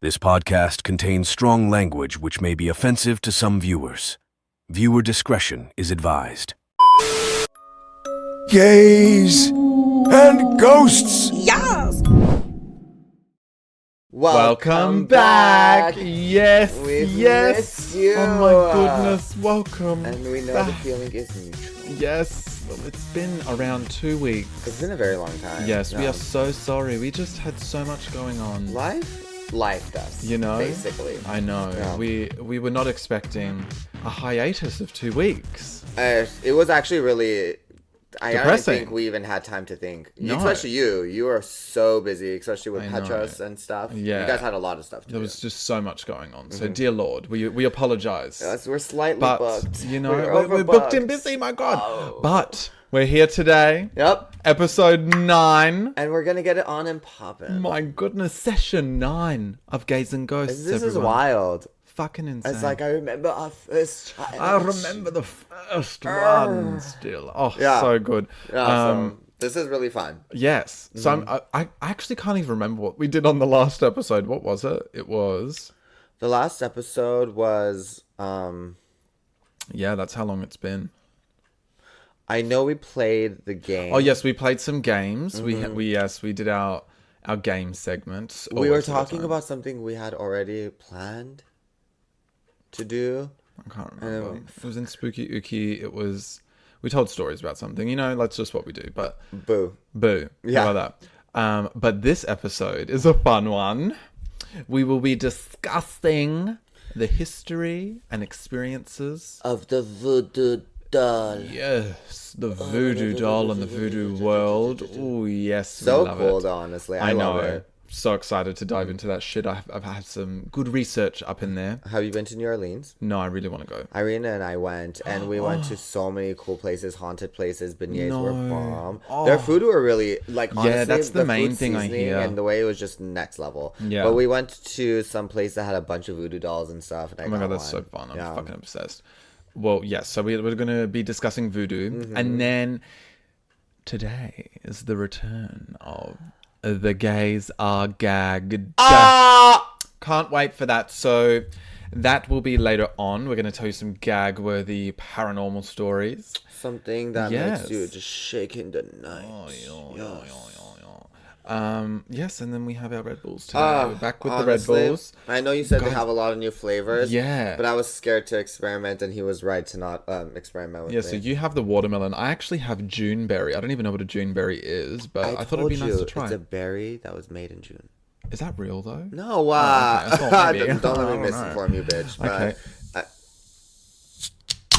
This podcast contains strong language which may be offensive to some viewers. Viewer discretion is advised. Gays and ghosts. Yes. Welcome back. Yes, We've yes. missed you. Oh my goodness, welcome. And we know back. the feeling is mutual. Yes, well, it's been around 2 weeks. It's been a very long time. Yes, we Yeah. are so sorry. We just had so much going on. Life does. You know? Basically. I know. Yeah. We were not expecting a hiatus of 2 weeks. It was actually really... I don't Depressing. think we even had time to think. No. Especially you. You were so busy, especially with I know. Petros and stuff. Yeah. You guys had a lot of stuff to There do. was just so much going on. So, dear Lord, we apologize. Yes, we're slightly But, booked. you know, we're we're booked and overbooked. busy, my God. Oh. But we're here today. Yep. Episode 9. And we're going to get it on and poppin'. My goodness, session 9 of Gays and Ghosts. This is everyone. wild. Fucking insane. It's like, I remember our first child. I remember the first one still. Oh, Yeah. so good. Yeah, so this is really fun. Yes. So I actually can't even remember what we did on the last episode. What was it? It was... The last episode was, Yeah, that's how long it's been. I know we played the game. Oh, yes, we played some games. We did our game segment. We were Always at that talking time. about something we had already planned to do. I can't remember. It was in Spooky Ookie. It was... We told stories about something. You know, that's just what we do. But... Boo. Boo. Yeah. How about that? But this episode is a fun one. We will be discussing the history and experiences. Of the voodoo doll. Yes, the voodoo doll and the voodoo world. Oh, yes. we So love cool, it. though, honestly. I love know. it. So excited to dive into that shit. I've had some good research up in there. Have you been to New Orleans? No, I really want to go. Irina and I went, and we went to so many cool places, haunted places. Beignets were No. bomb. Oh. Their food were really, like, honestly, that's the main food thing I seasoning hear. And the way it was just next level. Yeah. But we went to some place that had a bunch of voodoo dolls and stuff. And I Oh my got God, that's one. so fun. I'm Yeah. fucking obsessed. Well, yes, so we're going to be discussing voodoo. And then today is the return of The Gays Are Gagged. Can't wait for that. So that will be later on. We're going to tell you some gag-worthy paranormal stories. Something that Yes. makes you just shake in the night. Yes, and then we have our Red Bulls today. Ah, We're back with honestly, the Red Bulls. I know you said they have a lot of new flavors. Yeah. But I was scared to experiment, and he was right to not experiment with Yeah, me. so you have the watermelon. I actually have Juneberry. I don't even know what a Juneberry is, but I thought it'd be told nice you, to try. It's a berry that was made in June. Is that real though? No, okay. I thought maybe. don't let I me don't know. misinform you, bitch. But Okay.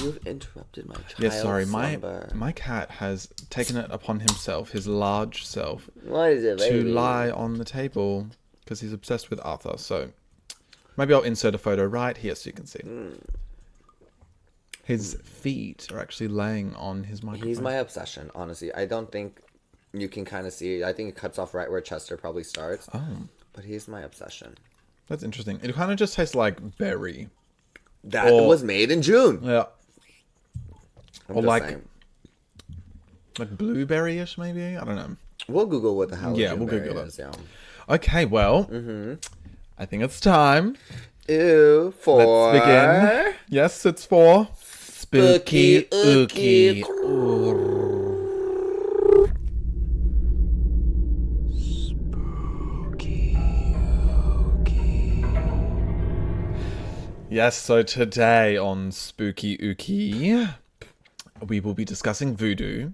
you've interrupted my child's Yeah, sorry. slumber. My cat has taken it upon himself, his large self, What is it, to baby? lie on the table because he's obsessed with Arthur. So maybe I'll insert a photo right here so you can see. His feet are actually laying on his microphone. He's my obsession, honestly. I don't think you can kind of see. I think it cuts off right where Chester probably starts. Oh, But he's my obsession. that's interesting. It kind of just tastes like berry. That Or- was made in June. Yeah. I'm Or just like saying. blueberry-ish, maybe? I don't know. We'll Google what the hell. Yeah, a we'll Juneberry Google it. is, yeah. Okay, well, I think it's time. Ew, for Let's begin. Yes, it's for Spooky Ookie. Yes, so today on Spooky Ookie, we will be discussing voodoo.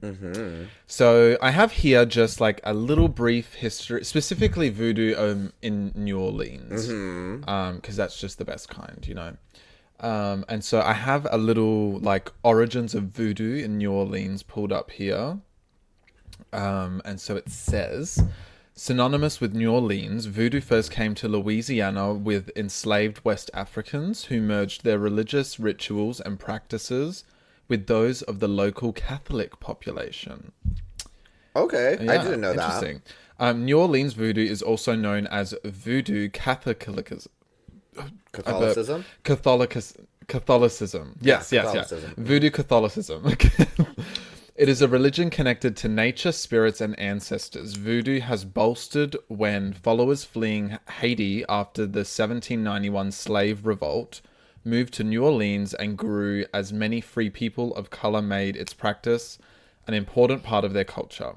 So I have here just like a little brief history, specifically voodoo in New Orleans, because that's just the best kind, you know. And so I have a little like origins of voodoo in New Orleans pulled up here. And so it says, synonymous with New Orleans, voodoo first came to Louisiana with enslaved West Africans who merged their religious rituals and practices with those of the local Catholic population. Okay, I Yeah, didn't know that. interesting. New Orleans voodoo is also known as voodoo Catholicism. Catholicism? Catholicism. Yes, yes, yes. Catholicism. Voodoo Catholicism. It is a religion connected to nature, spirits, and ancestors. Voodoo has bolstered when followers fleeing Haiti after the 1791 slave revolt moved to New Orleans and grew as many free people of color made its practice an important part of their culture.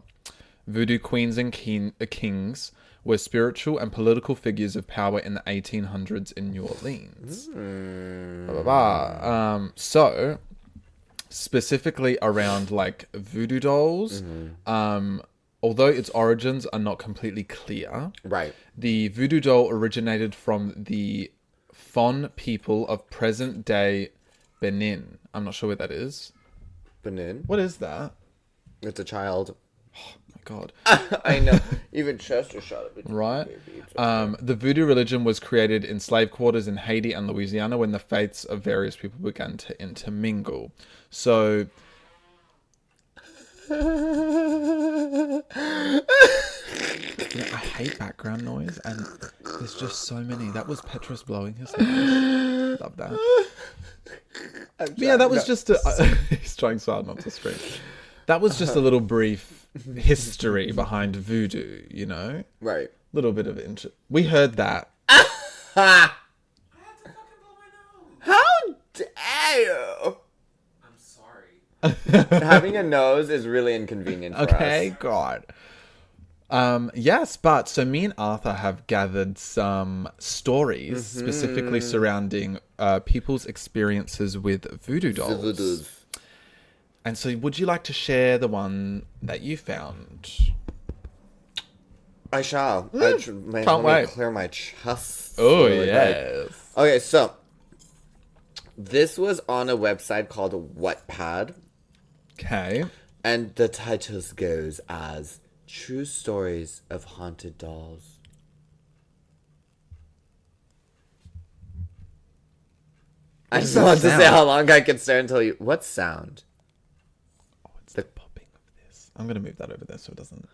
Voodoo queens and kings were spiritual and political figures of power in the 1800s in New Orleans. Blah, blah, blah. So, specifically around like voodoo dolls, although its origins are not completely clear, Right. the voodoo doll originated from the Fon people of present-day Benin. I'm not sure where that is. Benin? What is that? It's a child. My God. I know. Even Chester shot it. Right. The voodoo religion was created in slave quarters in Haiti and Louisiana when the faiths of various people began to intermingle. So... I hate background noise, and there's just so many. That was Petrus blowing his nose. Love that. Yeah, that was just he's trying so hard not to scream. That was just a little brief history behind voodoo, you know? Right. Little bit of interest. We heard that. How dare you? I'm sorry. Having a nose is really inconvenient for Okay, us. God. Yes, but so me and Arthur have gathered some stories specifically surrounding people's experiences with voodoo dolls. Voodoos. And so would you like to share the one that you found? I shall. Can't Let me wait. clear my chest. Oh, really quick. yes. Okay, so this was on a website called Wattpad, Okay. and the title goes as True Stories of Haunted Dolls. I just want to say how long I can stare until you... What sound? Oh, it's the popping of this. I'm going to move that over there so it doesn't...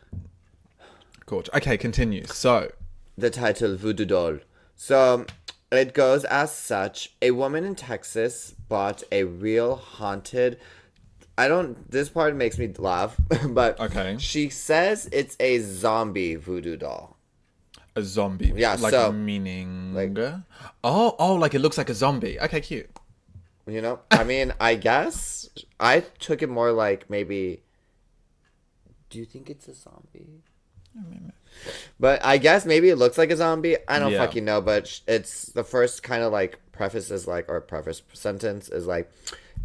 Gorge. Okay, continue. So... The title Voodoo Doll. So, it goes as such. A woman in Texas bought a real haunted... This part makes me laugh, but... Okay. She says it's a zombie voodoo doll. A zombie. Yeah, like so... meaning... like- Oh, like it looks like a zombie. Okay, cute. You know? I mean, I guess... I took it more like maybe... Do you think it's a zombie? But I guess maybe it looks like a zombie. I don't Yeah. fucking know, but it's the first kind of like preface sentence is like,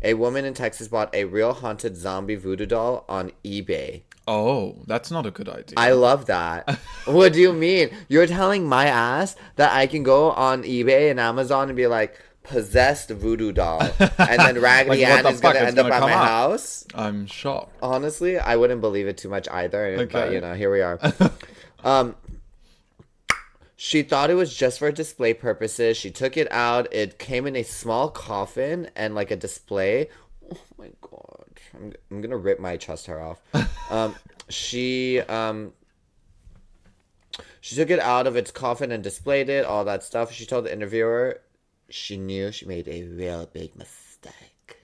a woman in Texas bought a real haunted zombie voodoo doll on eBay. Oh, that's not a good idea. I love that. What do you mean? You're telling my ass that I can go on eBay and Amazon and be like, possessed voodoo doll, and then Raggedy Like, what Ann the is gonna fuck? It's end up gonna at my come up. house? I'm shocked. Honestly, I wouldn't believe it too much either. But, Okay. you know, here we are. She thought it was just for display purposes. She took it out. It came in a small coffin and like a display. Oh my God. I'm going to rip my chest hair off. She took it out of its coffin and displayed it, all that stuff. She told the interviewer she knew she made a real big mistake.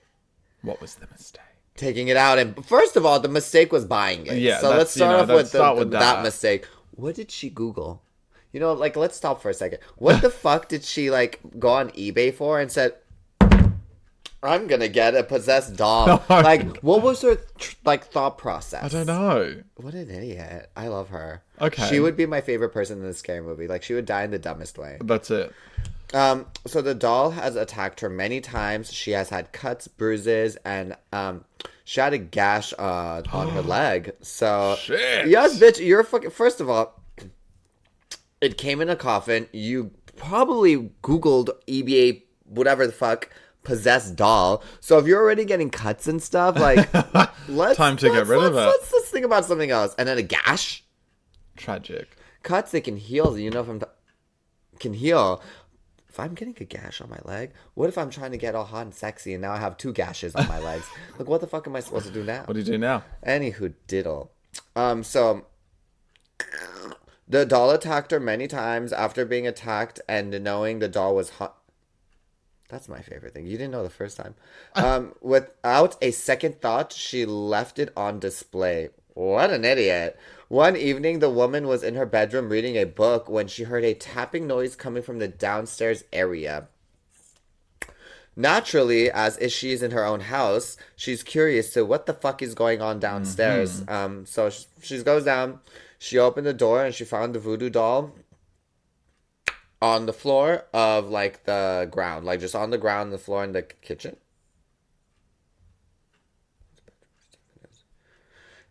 What was the mistake? Taking it out, and first of all, the mistake was buying it. Yeah, so let's that's, you know, start off let's with, start with that that. mistake. What did she Google? You know, like, let's stop for a second. What the fuck did she like go on eBay for and said, "I'm gonna get a possessed doll"? No. Like, what was her like thought process? I don't know. What an idiot! I love her. Okay. she would be my favorite person in this scary movie. Like, she would die in the dumbest way. That's it. So the doll has attacked her many times. She has had cuts, bruises, and she had a gash on her leg. So Shit. yes, bitch, you're fucking. First of all, it came in a coffin. You probably Googled eBay, whatever the fuck, possessed doll. So if you're already getting cuts and stuff, like, let's Time to get rid of it. Let's think about something else. And then a gash. Tragic. Cuts, they can heal. You know, if can heal. If I'm getting a gash on my leg, what if I'm trying to get all hot and sexy and now I have 2 gashes on my legs? Like, what the fuck am I supposed to do now? What do you do now? Anywho, diddle. So the doll attacked her many times. After being attacked and knowing the doll was That's my favorite thing. You didn't know the first time. Without a second thought, she left it on display. What an idiot. One evening, the woman was in her bedroom reading a book when she heard a tapping noise coming from the downstairs area. Naturally, as if she's in her own house, she's curious to what the fuck is going on downstairs. So she goes down, she opened the door, and she found the voodoo doll on the floor of, like, the ground. Like, just on the ground, the floor in the kitchen.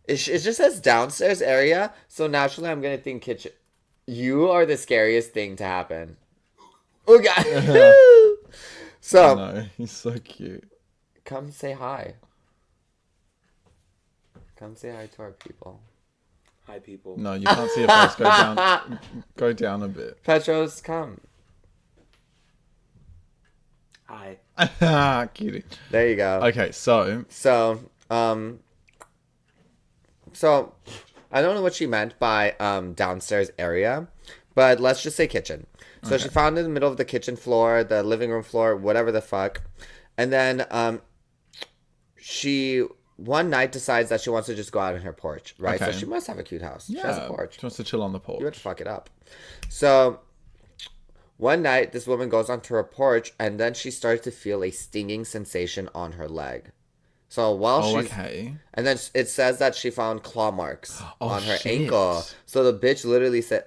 It just says downstairs area, so naturally I'm going to think kitchen. You are the scariest thing to happen. Oh, God. So, No, he's so cute. come say hi. Come say hi to our people. Hi, people. No, you can't see your face. Go down. Go down a bit. Petros, come. Hi. Cutie. There you go. Okay, so So I don't know what she meant by downstairs area, but let's just say kitchen. So she found it in the middle of the kitchen floor, the living room floor, whatever the fuck. And then she one night decides that she wants to just go out on her porch, right? Okay. So she must have a cute house. She has a porch. She wants to chill on the porch. You would fuck it up. So one night, this woman goes onto her porch, and then she starts to feel a stinging sensation on her leg. So while she's... okay. And then it says that she found claw marks on her shit. ankle. So the bitch literally said...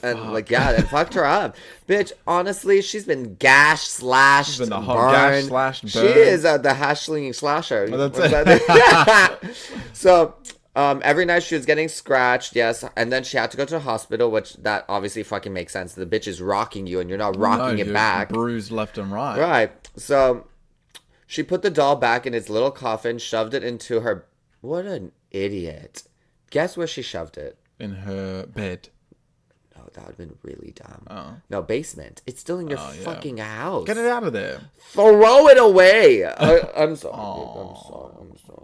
And like, yeah, and fucked her up. Bitch, honestly, she's been gashed, slashed, She's been the burned. whole gash, slashed, She burned. is the hash-slinging slasher. Oh, that's What's it. that? So... every night she was getting scratched, yes, and then she had to go to the hospital, which that obviously fucking makes sense. The bitch is rocking you, and you're not rocking it you're back, bruised left and right. right? So she put the doll back in its little coffin, shoved it into her. What an idiot! Guess where she shoved it? In her bed. No, that would have been really dumb. Oh. No, basement. It's still in your yeah. fucking house. Get it out of there. Throw it away. I'm sorry. I'm sorry. I'm sorry.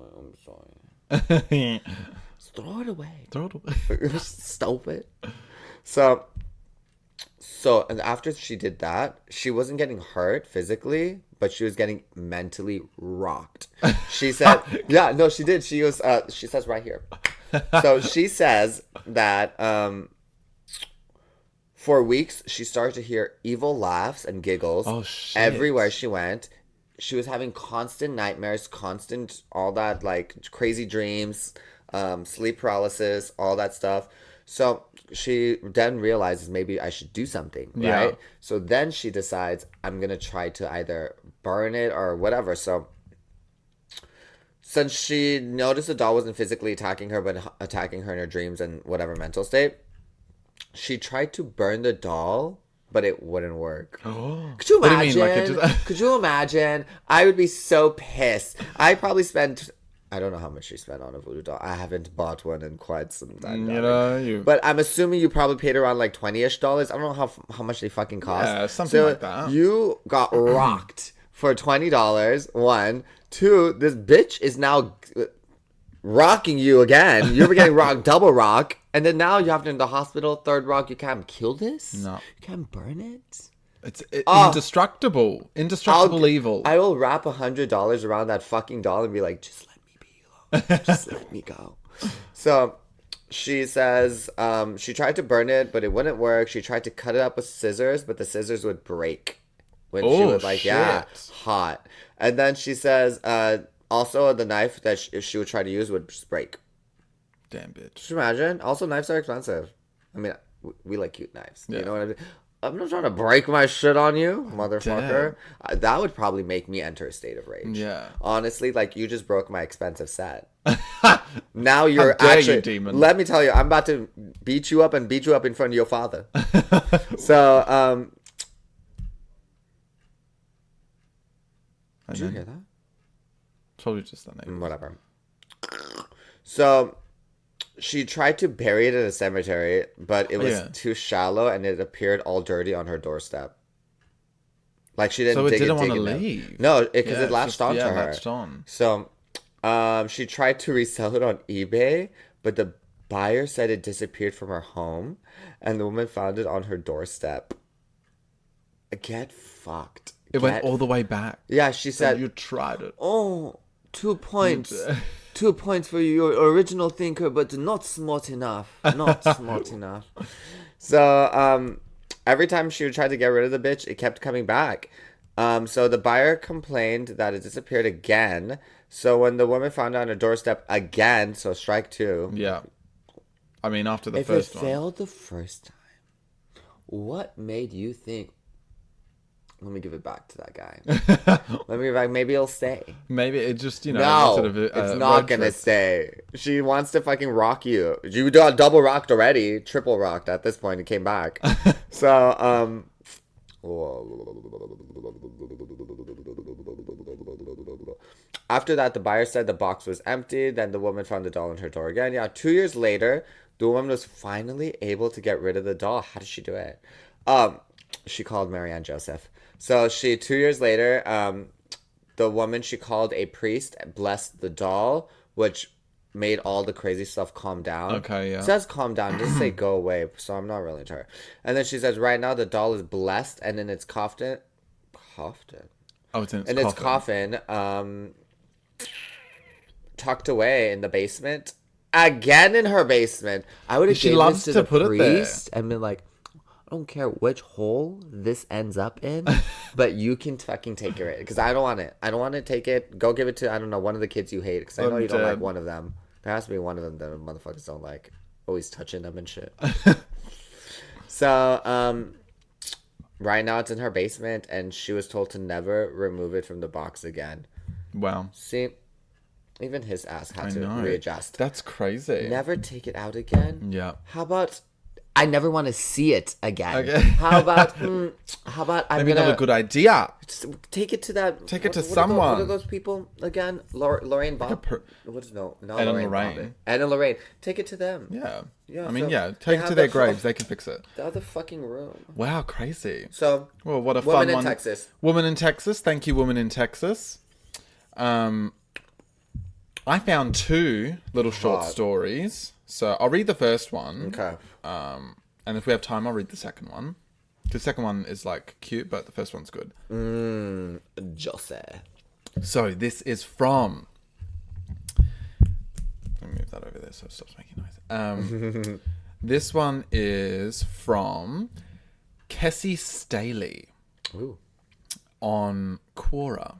I'm sorry. Throw it away. Throw it away. Stupid. And after she did that, she wasn't getting hurt physically, but she was getting mentally rocked. She said, yeah, no, she did. She was, she says right here. So she says that, for weeks, she started to hear evil laughs and giggles everywhere she went. She was having constant nightmares, constant all that, like, crazy dreams, sleep paralysis, all that stuff. So she then realizes maybe I should do something, right? Yeah. So then she decides I'm going to try to either burn it or whatever. So since she noticed the doll wasn't physically attacking her, but attacking her in her dreams and whatever mental state, she tried to burn the doll, but it wouldn't work. Could you What do you imagine? mean, like it just- Could you imagine? I would be so pissed. I probably spent... I don't know how much she spent on a voodoo doll. I haven't bought one in quite some time. You know, But I'm assuming you probably paid around like $20-ish. I don't know how much they fucking cost. Yeah, something like that. You got rocked for $20. One. Two, this bitch is now rocking you again. You were getting rocked, double rock. And then now you have to in the hospital, third rock. You can't kill this? No. You can't burn it? It's indestructible. Indestructible evil. I will wrap $100 around that fucking doll and be like, just let me be alone. Just let me go. So she says she tried to burn it, but it wouldn't work. She tried to cut it up with scissors, but the scissors would break when she would hot. And then she says also the knife that she would try to use would just break. Damn bitch. Just imagine. Also, knives are expensive. I mean, we like cute knives. Yeah. You know what I mean? I'm not trying to break my shit on you, motherfucker. That would probably make me enter a state of rage. Yeah. Honestly, like, you just broke my expensive set. Now you're dare you, actually... demon. Let me tell you, I'm about to beat you up and beat you up in front of your father. So, did you hear that? Probably just the name. Whatever. So... She tried to bury it in a cemetery, but it was too shallow and it appeared all dirty on her doorstep. Like she didn't So it dig didn't it, want to dig it. leave. No, because it latched onto her. Latched on. So she tried to resell it on eBay, but the buyer said it disappeared from her home and the woman found it on her doorstep. Get fucked. It went all the way back. Yeah, she said, You tried it. "Oh, 2 points. 2 points for your original thinker, but not smart enough. Not smart enough." So, every time she would try to get rid of the bitch, it kept coming back. So the buyer complained that it disappeared again. So when the woman found it on her doorstep again, so strike 2. Yeah. I mean, after the If first it one. failed the first time, what made you think, let me give it back to that guy. Let me give it back. Maybe it'll stay. Maybe it just, No, sort of it's not going to stay. She wants to fucking rock you. You double rocked already. Triple rocked at this point. It came back. So, after that, the buyer said the box was empty. Then the woman found the doll in her door again. Yeah, 2 years later, the woman was finally able to get rid of the doll. How did she do it? She called Marianne Joseph. So 2 years later, the woman, she called a priest, blessed the doll, which made all the crazy stuff calm down. Okay, yeah. It says calm down, it doesn't say go away, so I'm not really sure. And then she says, right now the doll is blessed, and in its coffin. Oh, it's in its in coffin. its coffin, tucked away in the basement. Again in her basement. I would have She given loves to to the put it there. priest and been like, I don't care which hole this ends up in, but you can fucking take it. Because I don't want it. I don't want to take it. Go give it to, I don't know, one of the kids you hate. Because I know you don't like one of them. There has to be one of them that motherfuckers don't like. Always touching them and shit. So, right now it's in her basement, and she was told to never remove it from the box again. Wow. See, even his ass had to know. readjust. That's crazy. Never take it out again. Yeah. How about I never want to see it again? Okay. How about I'm Maybe gonna not a good idea. take it to that. Take it to what someone. What are those people again? Lorraine Bob. What is not Ed and Lorraine. Lorraine. Bob. Ed and Lorraine. Take it to them. Yeah. Yeah, I mean, so yeah. they Take it have to their the graves. They can fix it. The other fucking room. Wow, crazy. So, Well, what a woman fun in one. Texas. Woman in Texas. Thank you, woman in Texas. I found 2 little short stories. So I'll read the first one. Okay. And if we have time, I'll read the second one. The second one is like cute, but the first one's good. Jose. So this is from. Let me move that over there so it stops making noise. This one is from Kessie Staley Ooh. on Quora.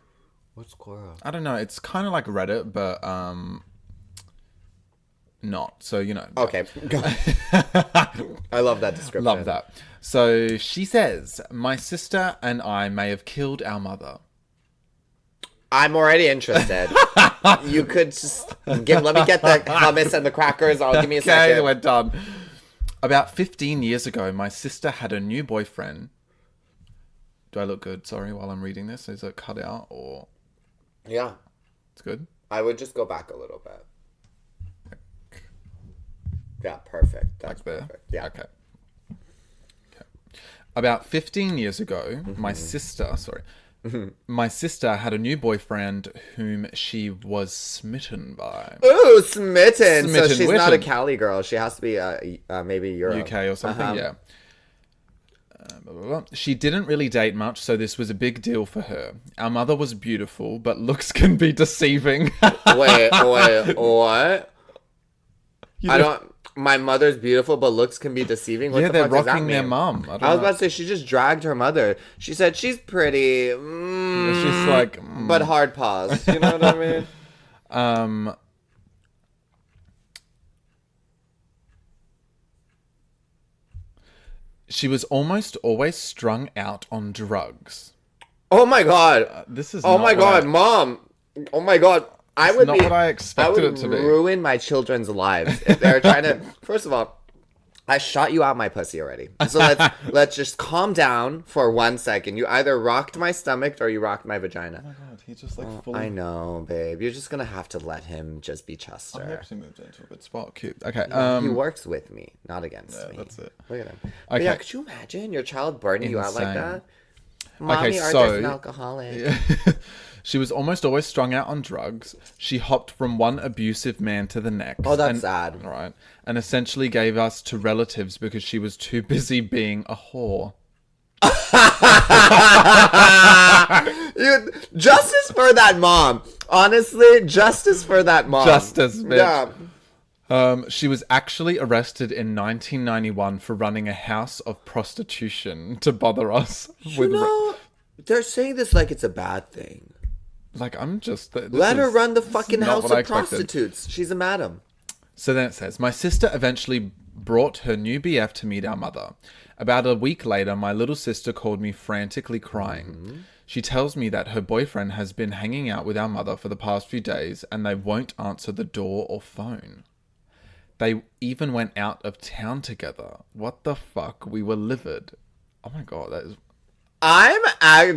What's Cora? I don't know. It's kind of like Reddit, but not. So Okay. Go. I love that description. Love that. So she says, "My sister and I may have killed our mother." I'm already interested. You could just let me get the hummus and the crackers. I'll give me a Okay, second. we're done. About 15 years ago, my sister had a new boyfriend. Do I look good? Sorry, while I'm reading this, is it cut out or Yeah, it's good? I would just go back a little bit. Yeah, perfect. That's Like there? perfect. Yeah. Okay. About 15 years ago, my sister had a new boyfriend whom she was smitten by. Ooh, smitten. So Smitten she's not a witten. Cali girl. She has to be maybe Europe. UK or something, yeah. Blah, blah, blah. She didn't really date much, so this was a big deal for her. Our mother was beautiful, but looks can be deceiving. Wait, what? I don't. My mother's beautiful, but looks can be deceiving. What Yeah, the they're fuck does that rocking their mean? mum. I I was don't know. about to say she just dragged her mother. She said she's pretty, She's like, but hard pause. You know what I mean? She was almost always strung out on drugs. Oh my god! This is. Oh not my what god, I- Mom! Oh my god! I would not be. what I expected would it to be. ruin my children's lives if they're trying to. First of all, I shot you out my pussy already. So let's just calm down for 1 second. You either rocked my stomach or you rocked my vagina. Oh my god, he just like fully. I know, babe. You're just gonna have to let him just be He Chester. actually moved into a good spot. Cute. Okay. He works with me, not against me. that's it. Look at him. But Okay. yeah, could you imagine your child burning you out like Insane. that? Mommy, Arthur's so- an alcoholic. She was almost always strung out on drugs. She hopped from one abusive man to the next. Oh, that's sad. Right. And essentially gave us to relatives because she was too busy being a whore. Justice for that mom. Honestly, justice for that mom. Justice, bitch. Yeah. She was actually arrested in 1991 for running a house of prostitution to bother us. You know, they're saying this like it's a bad thing. Like, I'm just... Let her run the fucking not house what I of expected. prostitutes. She's a madam. So then it says, my sister eventually brought her new BF to meet our mother. About a week later, my little sister called me frantically crying. She tells me that her boyfriend has been hanging out with our mother for the past few days and they won't answer the door or phone. They even went out of town together. What the fuck? We were livid. Oh my god, that is...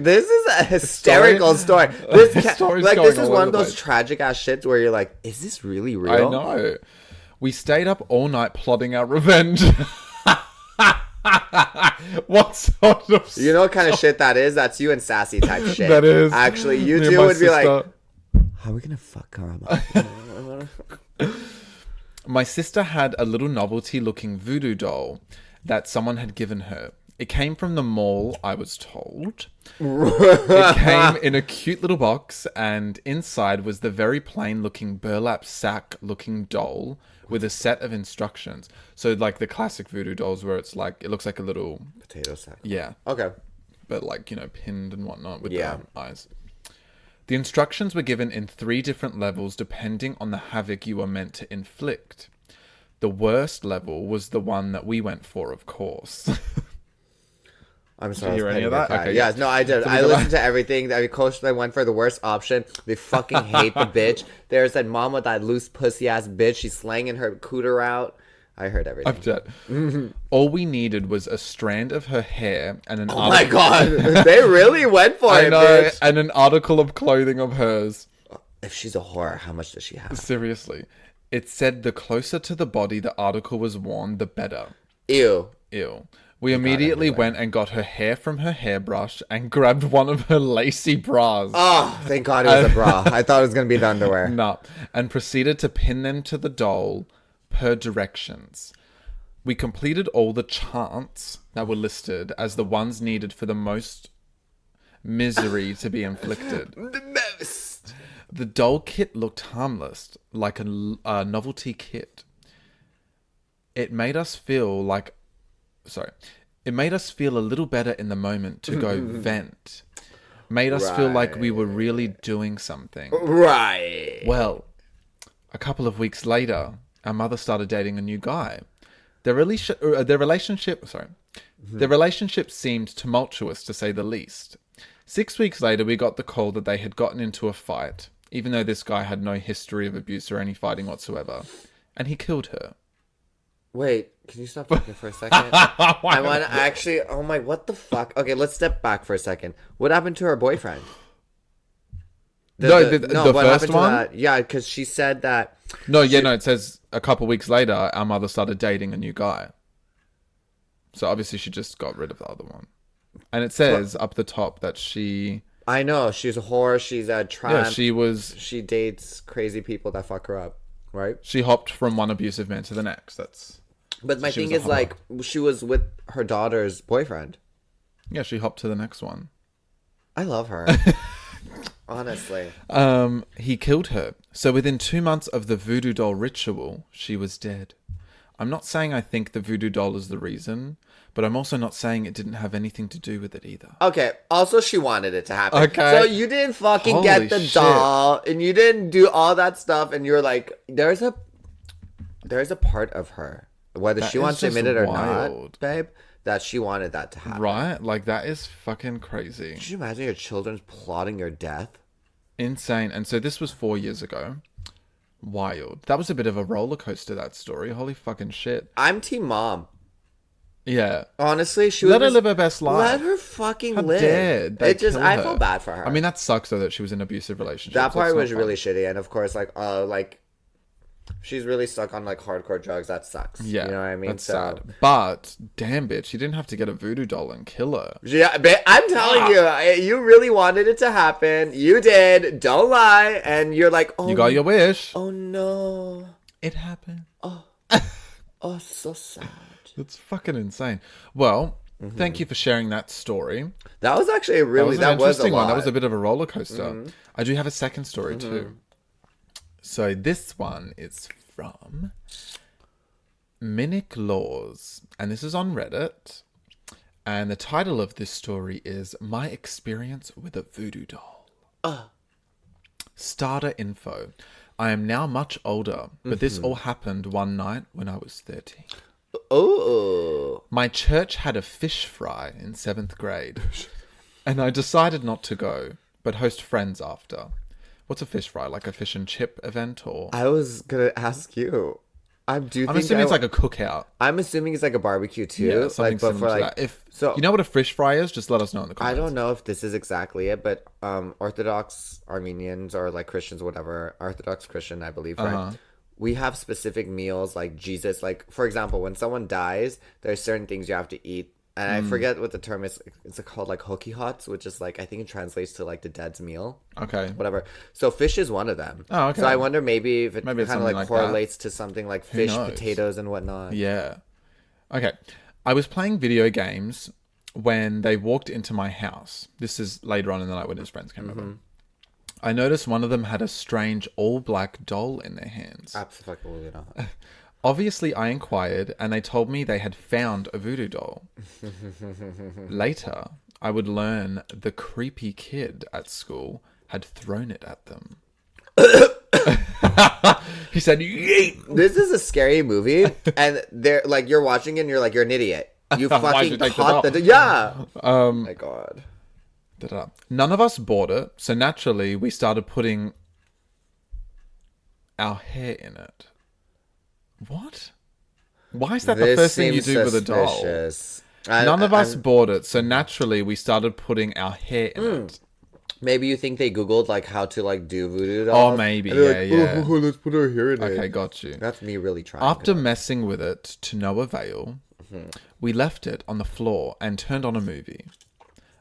This is a hysterical story. This This story's like going this is all one over of the those place. tragic ass shits where you're like, is this really real? I know. We stayed up all night plotting our revenge. What sort of... You know what kind of shit that is? That's you and Sassy type shit. That is. Actually, you Me and two my would be like, sister. how are we gonna fuck Karma? My sister had a little novelty-looking voodoo doll that someone had given her. It came from the mall, I was told. It came in a cute little box, and inside was the very plain-looking burlap sack-looking doll with a set of instructions. So, like the classic voodoo dolls where it's like, it looks like a little... Potato sack. Yeah. Okay. But like, you know, pinned and whatnot with Yeah. the eyes. The instructions were given in 3 different levels depending on the havoc you were meant to inflict. The worst level was the one that we went for, of course. I'm sorry. hear I was any of petting that? your cat. Okay, Yes, yeah. no, I did. So we I go listened to everything. I coached. I went for the worst option. They fucking hate the bitch. There's that mama, that loose pussy ass bitch. She's slanging her cooter out. I heard everything. I'm dead. All we needed was a strand of her hair and an Oh my god, they really went for I it, know, bitch. and an article of clothing of hers. If she's a whore, how much does she have? Seriously. It said the closer to the body the article was worn, the better. Ew. Ew. We immediately went and got her hair from her hairbrush and grabbed one of her lacy bras. Oh, thank God it was a bra. I thought it was gonna be the underwear. No. And proceeded to pin them to the doll per directions. We completed all the chants that were listed as the ones needed for the most misery to be inflicted. The most. The doll kit looked harmless, like a novelty kit. It made us feel like... Sorry. It made us feel a little better in the moment to go vent. Made us feel like we were really doing something. Right. Well, a couple of weeks later, our mother started dating a new guy. Their relationship seemed tumultuous, to say the least. 6 weeks later, we got the call that they had gotten into a fight, even though this guy had no history of abuse or any fighting whatsoever, and he killed her. Wait, can you stop talking for a second? I want to actually... Oh my... What the fuck? Okay, let's step back for a second. What happened to her boyfriend? The what first happened to one? that? Yeah, because she said that... No, it says a couple weeks later, our mother started dating a new guy. So obviously she just got rid of the other one. And it says up the top that she... I know, she's a whore, she's a tramp. Yeah, She dates crazy people that fuck her up, right? she hopped from one abusive man to the next. But my She thing was a is, like, she was with her daughter's boyfriend. Yeah, she hopped to the next one. I love her. Honestly. He killed her. So within 2 months of the voodoo doll ritual, she was dead. I'm not saying I think the voodoo doll is the reason, but I'm also not saying it didn't have anything to do with it either. Okay, also she wanted it to happen. Okay. So you didn't fucking Holy get the shit. doll, and you didn't do all that stuff, and you're like, there's a part of her, whether That she is wants to just admit it or wild. not, babe, that she wanted that to happen. Right? Like, that is fucking crazy. Could you imagine your children plotting your death? Insane. And so this was 4 years ago. Wild. That was a bit of a roller coaster, that story. Holy fucking shit. I'm team mom. Yeah. Honestly, she Let her was, live her best life. Let her fucking How live. dare they kill I her. feel bad for her. I mean, that sucks though that she was in abusive relationships. that part That's not was fun. really shitty, and of course, like she's really stuck on like hardcore drugs. That sucks. Yeah, you know what I mean. That's sad. But damn, bitch, you didn't have to get a voodoo doll and kill her. Yeah, I'm telling you, you really wanted it to happen. You did. Don't lie. And you're like, oh, You got your wish. oh no, It happened. oh, so sad. It's fucking insane. Well, Thank you for sharing that story. That was actually a really That was an interesting a one. That lot. was a bit of a roller coaster. I do have a second story too. So this one is from Minic Laws, and this is on Reddit. And the title of this story is My Experience with a Voodoo Doll. Starter info. I am now much older, but this all happened one night when I was 13. Oh. My church had a fish fry in 7th grade, and I decided not to go, but host friends after. What's a fish fry? Like a fish and chip event, or? I was gonna ask you. I'm assuming it's like a cookout. I'm assuming it's like a barbecue too. Yeah, something but similar to that. If so, you know what a fish fry is, just let us know in the I comments. don't know if this is exactly it, but Orthodox Armenians or like Christians, whatever, Orthodox Christian, I believe, right? We have specific meals like Jesus. Like, for example, when someone dies, there's certain things you have to eat. And I forget what the term is. It's called like hoki hots, which is like, I think it translates to like the dead's meal. Okay. Whatever. So fish is one of them. Oh, okay. So I wonder maybe if it Maybe it's kind of something like like correlates to something like fish, knows? potatoes, and whatnot. Yeah. Okay. I was playing video games when they walked into my house. This is later on in the night when his friends came over. I noticed one of them had a strange all-black doll in their hands. Absolutely not. Obviously, I inquired, and they told me they had found a voodoo doll. Later, I would learn the creepy kid at school had thrown it at them. He said, "Yeet!" This is a scary movie, and they're like, you're watching it and you're like, you're an idiot. You Why'd fucking you take the caught doll? the yeah. Oh my god. Da-da. None of us bought it, so naturally we started putting our hair in it. What? Why is that the first thing you do with a doll? suspicious. None of us bought it, so naturally we started putting our hair in it. Maybe you think they Googled like how to like do voodoo dolls. Oh, maybe, And they're yeah. Oh, let's put our hair in it. Okay, got you. That's me really trying. After messing with it to no avail, we left it on the floor and turned on a movie.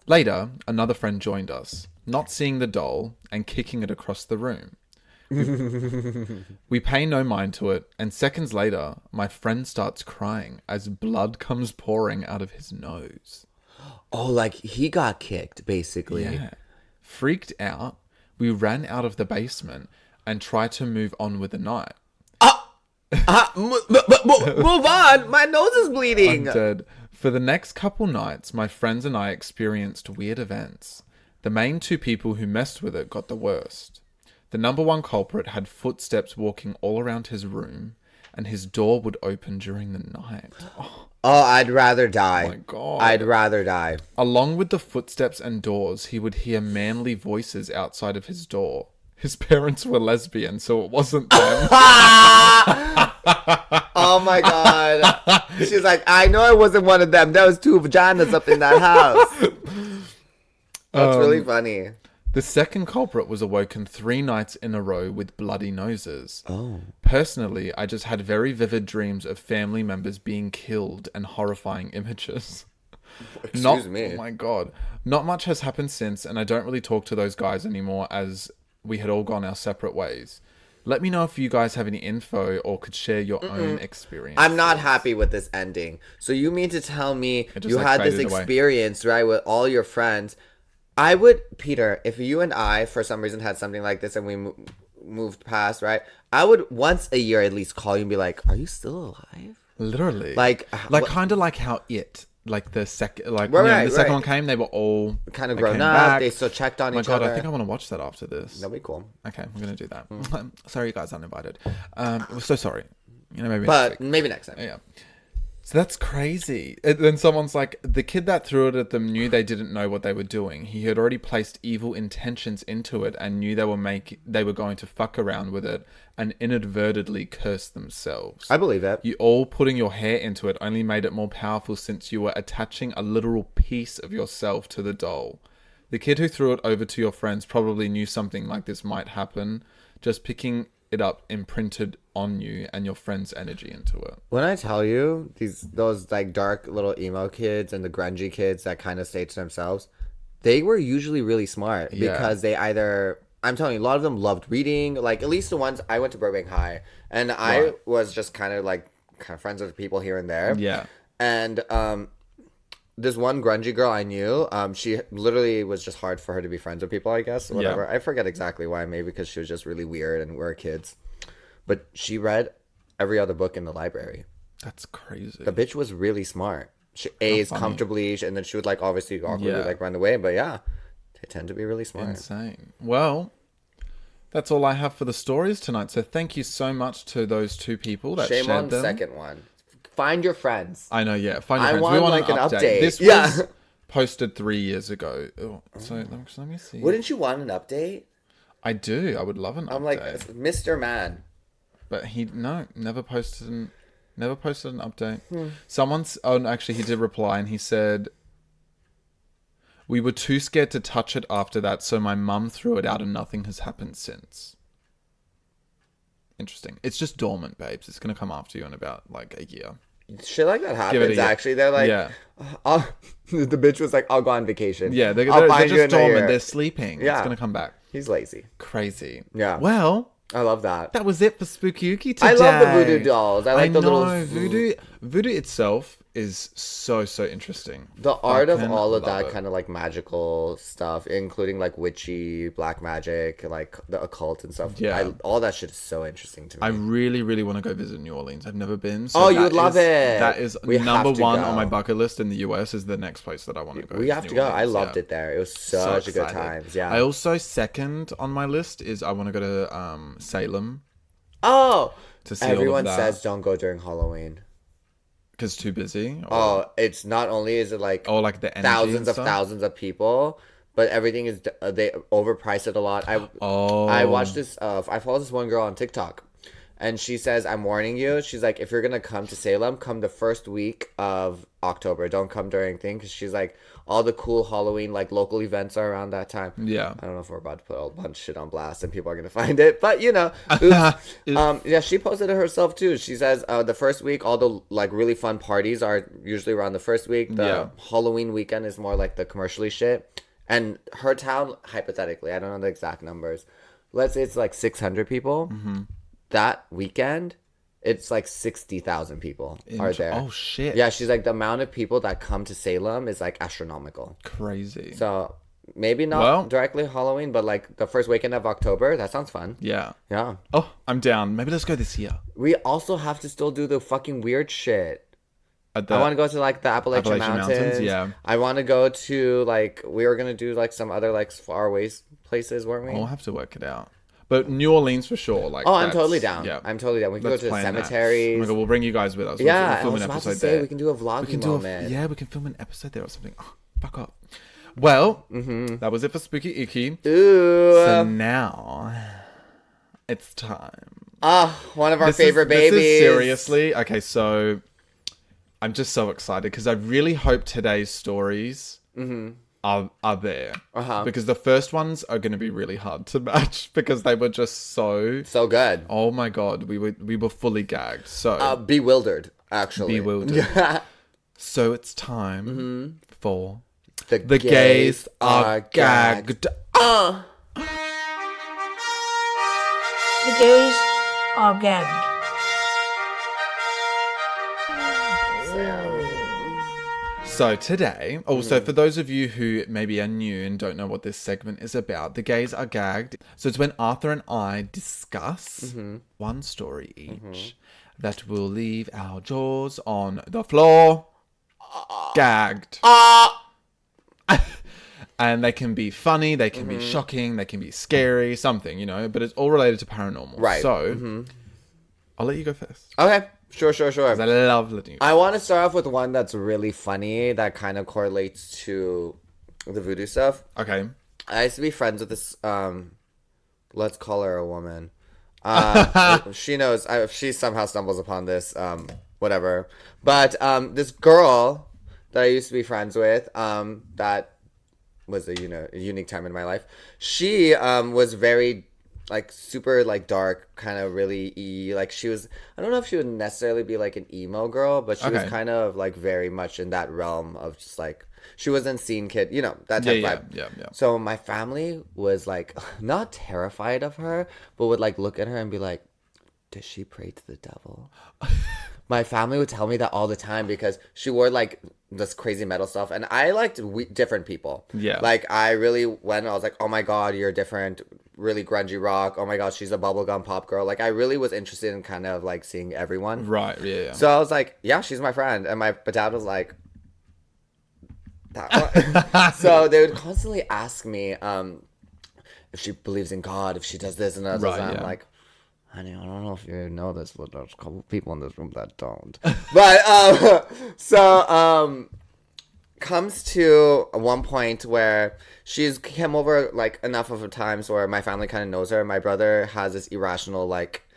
Later, another friend joined us, not seeing the doll and kicking it across the room. We pay no mind to it, and seconds later, my friend starts crying as blood comes pouring out of his nose. Oh, like he got kicked, basically. Yeah. Freaked out, we ran out of the basement and tried to move on with the night. Move on. My nose is bleeding. I'm dead. For the next couple nights, my friends and I experienced weird events. The main two people who messed with it got the worst. The number one culprit had footsteps walking all around his room, and his door would open during the night. Oh, I'd rather die. Oh my God. I'd rather die. Along with the footsteps and doors, he would hear manly voices outside of his door. His parents were lesbian, so it wasn't them. Oh my god. She's like, I know I wasn't one of them. There was two vaginas up in that house. That's really funny. The second culprit was awoken 3 nights in a row with bloody noses. Oh. Personally, I just had very vivid dreams of family members being killed and horrifying images. Excuse me. Oh my god. Not much has happened since, and I don't really talk to those guys anymore as we had all gone our separate ways. Let me know if you guys have any info or could share your own experience. I'm not happy with this ending. So you mean to tell me just, you like, had this faded away. experience, right, with all your friends? I would, Peter, if you and I, for some reason, had something like this and we moved past, right? I would once a year at least call you and be like, "Are you still alive?" Literally. Like kind of like how like the second, like Right, when right, the second right. one came, they were all Kind of they grown came up. back. They still checked on Oh my each god, other. I think I want to watch that after this. That'd be cool. Okay, I'm gonna do that. Sorry, you guys uninvited. We're so sorry. You know, maybe. But next week. maybe next time. Yeah. So that's crazy. And then someone's like, the kid that threw it at them knew they didn't know what they were doing. He had already placed evil intentions into it and knew they were going to fuck around with it and inadvertently curse themselves. I believe it. You all putting your hair into it only made it more powerful since you were attaching a literal piece of yourself to the doll. The kid who threw it over to your friends probably knew something like this might happen. Just picking it up imprinted on you and your friend's energy into it. When I tell you those like dark little emo kids and the grungy kids that kind of stay to themselves, they were usually really smart because they either, I'm telling you, a lot of them loved reading. Like at least the ones, I went to Burbank High and I was just kind of friends with people here and there. Yeah. And this one grungy girl I knew, she literally was just hard for her to be friends with people, I guess. Whatever. Yeah. I forget exactly why. Maybe because she was just really weird and we were kids. But she read every other book in the library. That's crazy. The bitch was really smart. She A's comfortably, and then she would like obviously awkwardly like run away. But yeah, they tend to be really smart. Insane. Well, that's all I have for the stories tonight. So thank you so much to those two people that Shame shared on them. second one. Find your friends. I know, yeah. Find your I friends. want, We want like, an an update. update. This Yeah. was posted 3 years ago. Oh, so let me see. Wouldn't you want an update? I do. I would love an update. I'm like Mr. Man. But he never posted an update. Someone's actually he did reply and he said we were too scared to touch it after that, so my mum threw it out and nothing has happened since. Interesting. It's just dormant, babes. It's gonna come after you in about like a year. Shit like that Give it a happens. year. Actually, they're like, Yeah. the bitch was like, "I'll go on vacation." Yeah, they're I'll find just you in a dormant. year. They're sleeping. Yeah. It's gonna come back. He's lazy. Crazy. Yeah. Well, I love that. that was it for Spooky Ookie today. I love the voodoo dolls. I like the know, little Voodoo itself is so interesting. The art of Fucking all of love that it. kind of like magical stuff, including like witchy, black magic, like the occult and stuff. Yeah. All that shit is so interesting to me. I really want to go visit New Orleans. I've never been. So Oh, you that would love is- it. That is We have number to one go. on my bucket list in the US is the next place that I want to go. We is have New to go. I Orleans, loved yeah. it there. It was So such a good excited. times. Yeah. I also second on my list is I want to go to Salem Oh, to see all of everyone that. says don't go during Halloween. Because too busy. Oh, it's not only is it like like the energy and stuff? thousands of people, but everything is they overprice it a lot. I watched this. I follow this one girl on TikTok, and she says, "I'm warning you." She's like, "If you're gonna come to Salem, come the first week of October. Don't come during thing." Because she's like, all the cool Halloween like local events are around that time. Yeah. I don't know if we're about to put a bunch of shit on blast and people are gonna find it, but you know, oops. Yeah, she posted it herself too. She says the first week, all the like really fun parties are usually around the first week. The Halloween weekend is more like the commercially shit. And her town, hypothetically, I don't know the exact numbers. Let's say it's like 600 people. Mm-hmm. That weekend, it's like 60,000 people are there. Oh shit. Yeah, she's like the amount of people that come to Salem is like astronomical. Crazy. So maybe not directly Halloween, but like the first weekend of October. That sounds fun. Yeah. Yeah. Oh, I'm down. Maybe let's go this year. We also have to still do the fucking weird shit. At the I want to go to like the Appalachian Mountains. Yeah. I want to go to like we were gonna do like some other like far away places, weren't we? We'll have to work it out. But New Orleans for sure. Like, Oh, I'm that's- totally down. Yeah. I'm totally down. We can Let's go to the plan that. cemeteries. Oh my god, we'll bring you guys with us. Yeah, we'll I film was an about to episode say there. we can do a vlogging moment. we can film an episode there or something. Oh, fuck up. Well, that was it for Spooky Icky. Ooh. So now it's time. One of our This favorite is babies. seriously okay. So I'm just so excited because I really hope today's stories are there because the first ones are going to be really hard to match because they were just so good. Oh my god, we were fully gagged. So Bewildered, actually. bewildered. So it's time for The gays are gagged. The gays are gagged. So today, also for those of you who maybe are new and don't know what this segment is about, the gays are gagged. So it's when Arthur and I discuss one story each that will leave our jaws on the floor, gagged. And they can be funny, they can be shocking, they can be scary, something, you know, but it's all related to paranormal. Right. So I'll let you go first. Okay, sure. 'Cause I love letting you go. I want to start off with one that's really funny that kind of correlates to the voodoo stuff. Okay. I used to be friends with this, let's call her a woman. She knows, if she somehow stumbles upon this, whatever. But this girl that I used to be friends with, that was a unique time in my life. She was very like super like dark, kind of really like she was. I don't know if she would necessarily be like an emo girl, but she was Okay. kind of like very much in that realm of just like she wasn't scene kid, that type of vibe. Yeah. So my family was like not terrified of her, but would like look at her and be like, "Does she pray to the devil?" my family would tell me that all the time because she wore like this crazy metal stuff, and I liked different people. Yeah. Like I really went. I was like, oh my god, you're different. Really grungy rock. Oh my god, she's a bubblegum pop girl. Like I really was interested in kind of like seeing everyone. Right. Yeah. So I was like, yeah, she's my friend, and my dad was like, that one. So they would constantly ask me if she believes in God, if she does this and that. Right, And I'm yeah. like, honey, I don't know if you know this, but there's a couple people in this room that don't. But comes to one point where she's come over like enough of times where my family kind of knows her. My brother has this irrational like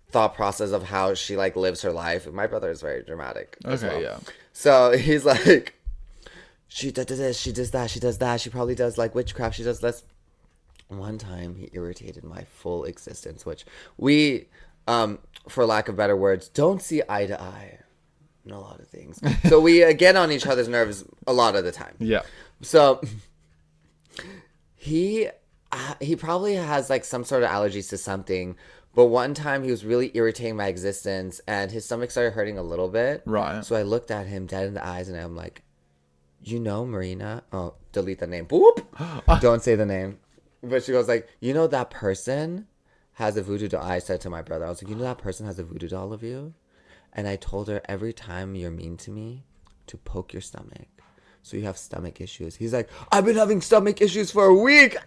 thought process of how she like lives her life. My brother is very dramatic. As Okay, well. yeah. So he's like, she does this, she does that, she does that. She probably does like witchcraft. She does this. One time he irritated my full existence, which we, for lack of better words, don't see eye to eye in a lot of things. So we get on each other's nerves a lot of the time. Yeah. So he probably has like some sort of allergies to something. But one time he was really irritating my existence, and his stomach started hurting a little bit. Right. So I looked at him dead in the eyes, and I'm like, you know, Marina. Oh, delete the name. Boop. Don't say the name. But she goes like, you know that person has a voodoo doll. I said to my brother, I was like, you know that person has a voodoo doll of you? And I told her, every time you're mean to me, to poke your stomach. So you have stomach issues. He's like, I've been having stomach issues for a week.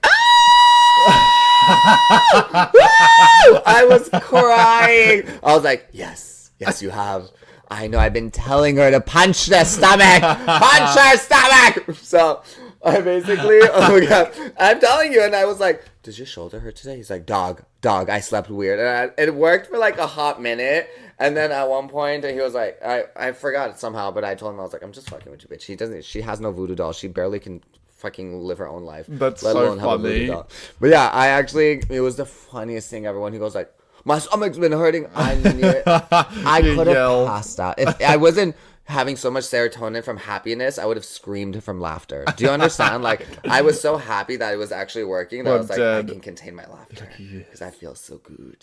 I was crying. I was like, yes, you have. I know, I've been telling her to punch the stomach. Punch her stomach. So I basically, oh my God, I'm telling you. And I was like, does your shoulder hurt today? He's like, dog, I slept weird. And it worked for like a hot minute. And then at one point, he was like, I forgot it somehow, but I told him, I was like, I'm just fucking with you, bitch. She has no voodoo doll. She barely can fucking live her own life. That's let so alone have a voodoo funny. doll. But yeah, it was the funniest thing ever when he goes like, my stomach's been hurting. I could have passed out. If I wasn't having so much serotonin from happiness, I would have screamed from laughter. Do you understand? Like, I was so happy that it was actually working that I was like, I can contain my laughter because I feel so good.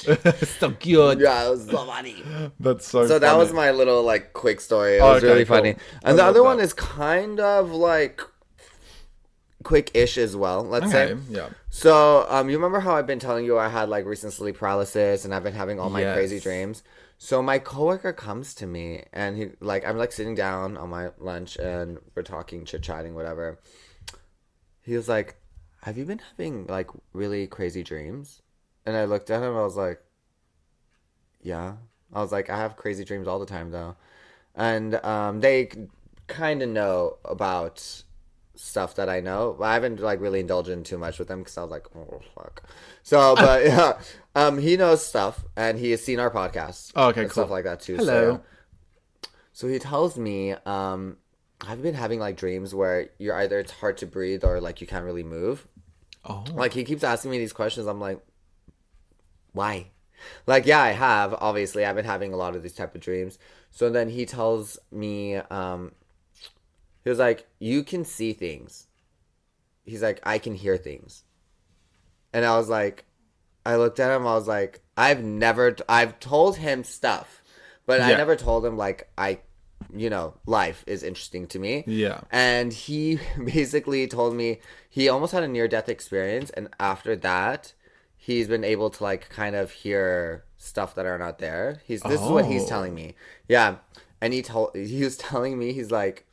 So cute. Yeah, it was so funny. That's so So that funny. was my little like quick story. It was Okay, really cool. funny. I And the love other that. one is kind of like quick-ish as well, let's say. Okay, yeah. So, you remember how I've been telling you I had like recent sleep paralysis and I've been having all my Yes. crazy dreams? So my coworker comes to me and he like I'm like sitting down on my lunch and we're talking, chit-chatting, whatever. He was like, have you been having like really crazy dreams? And I looked at him, I was like, yeah. I was like, I have crazy dreams all the time though. And they kind of know about stuff that I know. I haven't like really indulged in too much with them because I was like, oh fuck. So, but yeah, he knows stuff and he has seen our podcast. Oh, okay, and cool. Stuff like that too. Hello. So he tells me, I've been having like dreams where it's hard to breathe or like you can't really move. Oh. Like he keeps asking me these questions. I'm like, why? Like, yeah, I have. Obviously, I've been having a lot of these type of dreams. So then he tells me, he was like, you can see things. He's like, I can hear things. And I was like, I looked at him, I was like, I've told him stuff, but I Yeah. never told him like life is interesting to me. Yeah. And he basically told me he almost had a near-death experience. And after that, he's been able to like kind of hear stuff that are not there. This is what he's telling me. Yeah. And he was telling me, he's like,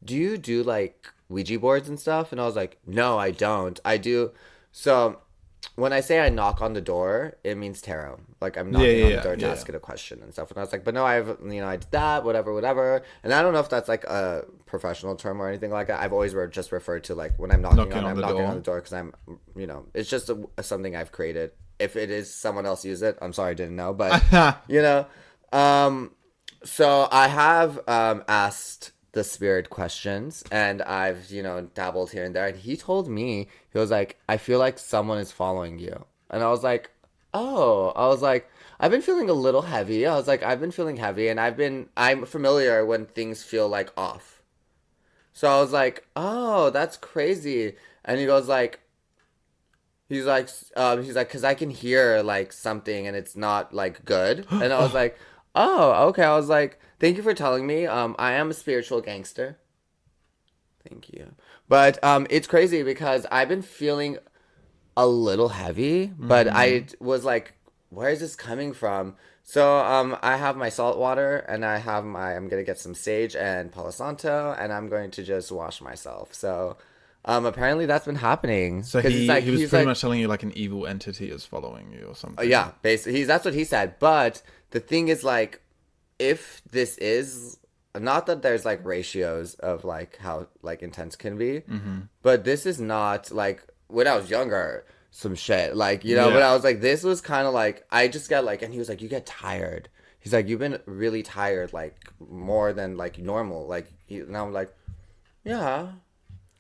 do you do like Ouija boards and stuff? And I was like, no, I don't. I do. So when I say I knock on the door, it means tarot. Like I'm knocking on the door to ask it a question and stuff. And I was like, but no, I did that, whatever. And I don't know if that's like a professional term or anything like that. I've always just referred to like when I'm knocking on the door because I'm, it's just something I've created. If it is someone else use it, I'm sorry, I didn't know. But, so I have asked the spirit questions and I've dabbled here and there, and he told me, he was like, I feel like someone is following you. And I was like, I've been feeling a little heavy. I was like, I've been feeling heavy and I'm familiar when things feel like off. So I was like, oh, that's crazy. And he's like, because I can hear like something and it's not like good. And I was like, Oh, okay. I was like, thank you for telling me. I am a spiritual gangster. Thank you. But it's crazy because I've been feeling a little heavy, but I was like, where is this coming from? So I have my salt water and I'm gonna get some sage and Palo Santo and I'm going to just wash myself. So apparently that's been happening. So 'Cause he was he's pretty much telling you like an evil entity is following you or something. yeah, basically that's what he said. But the thing is like, if this is not that there's like ratios of like how like intense can be, but this is not like when I was younger. Some shit like but I was like, this was kind of like I just got like, and he was like, you get tired. He's like, you've been really tired, like more than like normal, like and I'm like, yeah,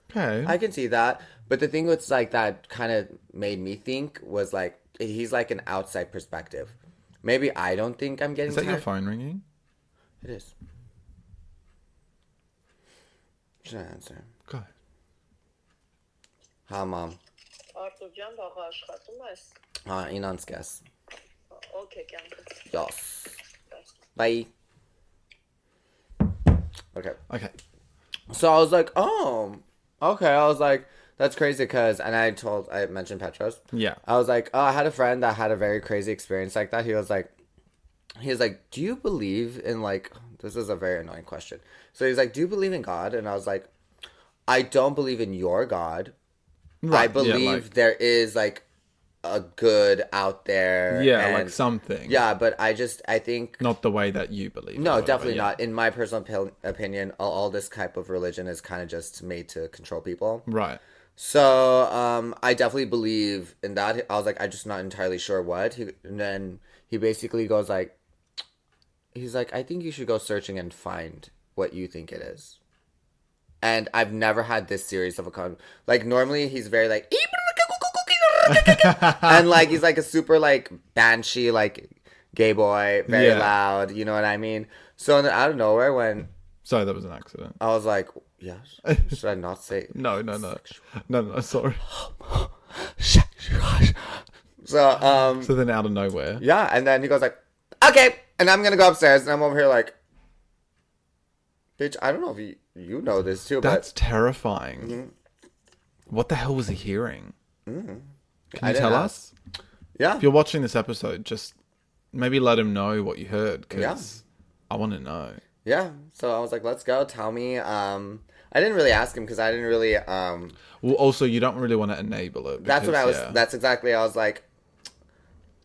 Okay. I can see that. But the thing was like that kind of made me think was like, he's like an outside perspective. Maybe I don't think I'm getting Is that tired. your phone ringing? It is. Should I answer? Go ahead. Hi, mom. Artour ջան, վաղ աշխատում ես։ Inan's guess. Okay, կյանքը։ Yes. Bye. Okay. Okay. So I was like, oh, okay. I was like, that's crazy because, and I mentioned Petros. Yeah. I was like, oh, I had a friend that had a very crazy experience like that. He was like, do you believe in like, this is a very annoying question. So he's like, do you believe in God? And I was like, I don't believe in your God. Right. I believe there is like a good out there. Yeah, and, like something. Yeah, but I think Not the way that you believe. no, or whatever, definitely yeah. not. In my personal opinion, all this type of religion is kind of just made to control people. Right. So I definitely believe in that. I was like, I'm just not entirely sure what. And then he basically goes like, he's like, I think you should go searching and find what you think it is. And I've never had this serious of a like normally he's very like and like he's like a super like banshee like gay boy, very loud, you know what I mean? So then out of nowhere when Sorry, that was an accident. I was like, yes, should I not say No, sorry. So So then out of nowhere. yeah, and then he goes like, okay, and I'm gonna go upstairs and I'm over here like, bitch, I don't know if you know this too, That's but terrifying. What the hell was he hearing? Can I you didn't tell ask. us? yeah. If you're watching this episode, just maybe let him know what you heard, because Yeah. I want to know. Yeah, so I was like, let's go. Tell me. I didn't really ask him because I didn't really. Well, also, you don't really want to enable it. That's what I was. yeah. That's exactly. I was like,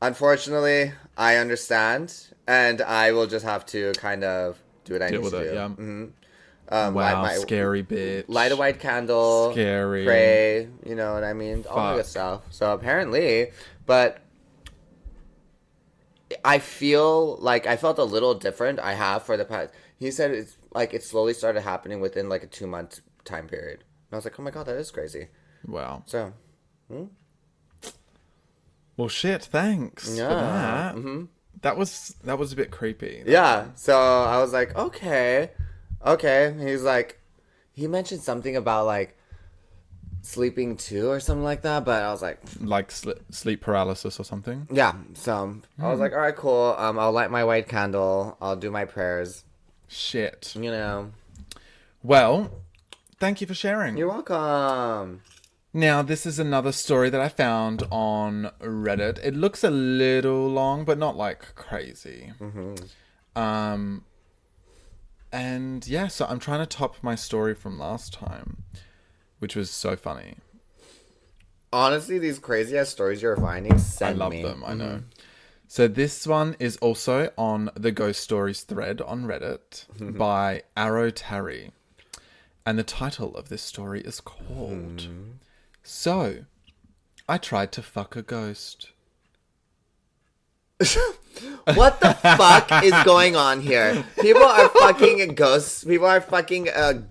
unfortunately, I understand, and I will just have to kind of do what I Deal need with to it, do. yeah. Light Wow, scary bitch. Light a white candle. Scary. Pray. You know what I mean? All that good Fuck. stuff. So apparently, but I feel like I felt a little different. I have for the past. He said it's like it slowly started happening within like a 2-month time period. And I was like, oh my god, that is crazy. Wow. So, Well, shit. Thanks for Yeah. that. That was a bit creepy. yeah. So I was like, okay. He's like, he mentioned something about like sleeping too or something like that, but I was like, Like sleep paralysis or something. yeah. So I was like, all right, cool. I'll light my white candle. I'll do my prayers. Shit. You know. Well, thank you for sharing. You're welcome. Now, this is another story that I found on Reddit. It looks a little long, but not like crazy. And yeah, so I'm trying to top my story from last time, which was so funny. Honestly, these crazy ass stories you're finding, send I love me. them, I know. So this one is also on the Ghost Stories thread on Reddit by Arrow Tarry. And the title of this story is called So, I Tried to Fuck a Ghost. What the fuck is going on here? People are fucking ghosts. People are fucking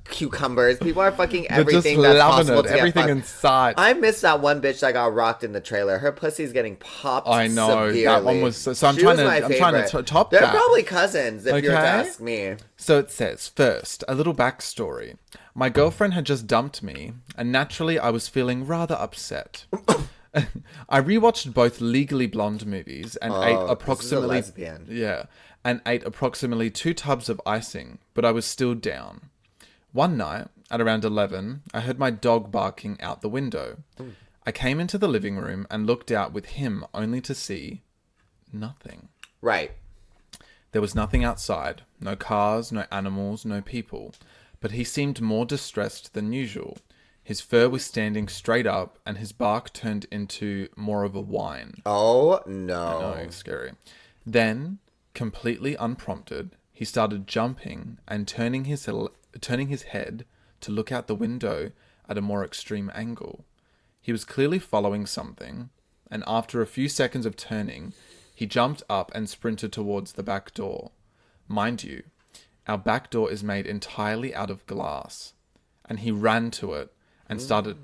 cucumbers. People are fucking everything They're just that's loving possible it. to get Everything fucked. in sight. I missed that one bitch that got rocked in the trailer. Her pussy's getting popped. I know, severely. that one was so I'm She trying was to my favorite. top They're that. probably cousins, if you were to Okay. ask me. So it says, first, a little backstory. My girlfriend had just dumped me, and naturally I was feeling rather upset. I rewatched both Legally Blonde movies and ate This is a approximately lesbian. and ate approximately 2 tubs of icing, but I was still down. One night, at around 11, I heard my dog barking out the window. I came into the living room and looked out with him only to see nothing. Right. There was nothing outside, no cars, no animals, no people, but he seemed more distressed than usual. His fur was standing straight up and his bark turned into more of a whine. Oh, no. No, scary. Then, completely unprompted, he started jumping and turning his head to look out the window at a more extreme angle. He was clearly following something, and after a few seconds of turning, he jumped up and sprinted towards the back door. Mind you, our back door is made entirely out of glass, and he ran to it and started...